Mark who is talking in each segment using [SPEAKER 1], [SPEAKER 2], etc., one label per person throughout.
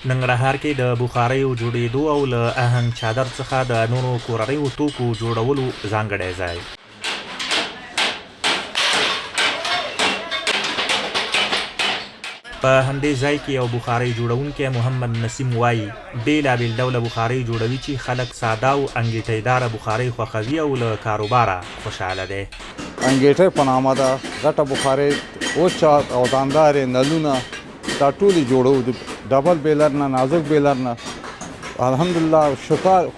[SPEAKER 1] ننګرهار کې د بخاریو جوړېدو او له آهنګ چادر څخه د نورو کورنیو توکو جوړولو ځانګړی ځای. په همدې ځای کې یو بخارۍ جوړونکی محمد نسیم وایي بېلابېل ډوله بخارۍ جوړوي چې خلک ساده او انګیټۍ بخارۍ خوښوي او له کاروباره خوشحاله دی.
[SPEAKER 2] انګیټۍ په نامه ده غټه بخارۍ وچه او داندارې نلونه دا ټولې جوړو د ډبل بیلر نه نازک بیلر نه. الحمدلله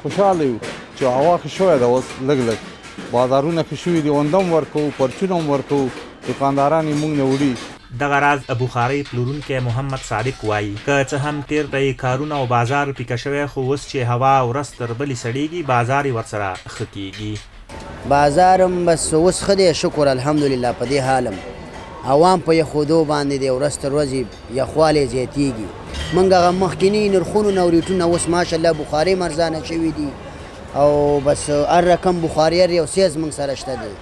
[SPEAKER 2] خوشحاله یو چې هوا ښه شوې ده. اوس لږ لږ بازارونه ښه شوي دي، اوندم ورکوو، پرچونه هم ورکوو، دکانداران یې موږ نه وړي.
[SPEAKER 1] دغه راز بخارۍ پلورونکی محمد صادق وایي که څه هم تیر ته یې کارونه او بازار پیکه شوی، خو اوس چې هوا ورځ تر بلې سړېږي بازار یې ورسره ښه کېږي.
[SPEAKER 3] بازار هم بس اوس ښه دی، شکر الحمدلله. په دې حال هم عوام په یخودو باندې دی، ورځ تر ورځې یخوالی زیاتېږي. موږ هغه مخکیني نرخونو نه او ریټونه اوس ماشاءالله بخارۍ ارزانه شوي دي او بس هر رقم بخارۍ هر یو سیز موږ سره شته دی.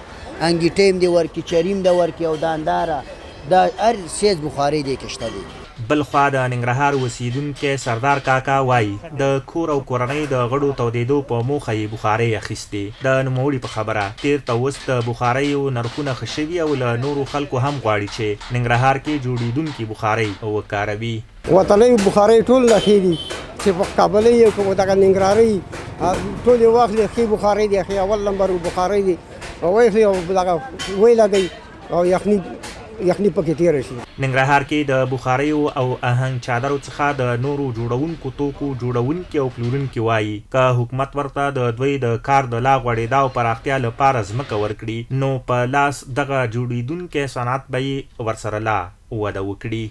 [SPEAKER 3] انګیټۍ هم دې ورکړي، چریم ده ورکړي او دانداره دا هر سیز بخارۍ دې کې شته دی.
[SPEAKER 1] بلخوا د ننګرهار اوسیدونکی سردار کاکا وایي د کور او کورنۍ د غړو تودېدو په موخه یې بخارۍ اخیستې. د نوموړي په خبره تیر ته اوس د بخاریو نرخونه ښه شوي او له نورو خلکو هم غواړي چې ننګرهار کې جوړېدونکي بخارۍ وکاروي.
[SPEAKER 4] وطني بخارۍ ټول ښې دي چې په کابل یې کوم دغه ننګرهاري ټول یې واخلي. ښې بخارۍ دي، ښې اول نمبر بخارۍ دي او واخلي او دغه وی لګوي او یخني پکې تېره شي.
[SPEAKER 1] ننګرهار کې د بخاریو او آهنګ چادرو څخه د نورو جوړونکو توکو جوړونکي او پلورونکي وایي که حکومت ورته د دوی د کار د لا غوړېدا او پراختیا لپاره ځمکه ورکړي نو په لاس دغه جوړېدونکی صنعت به یې ورسره لا وده وکړي.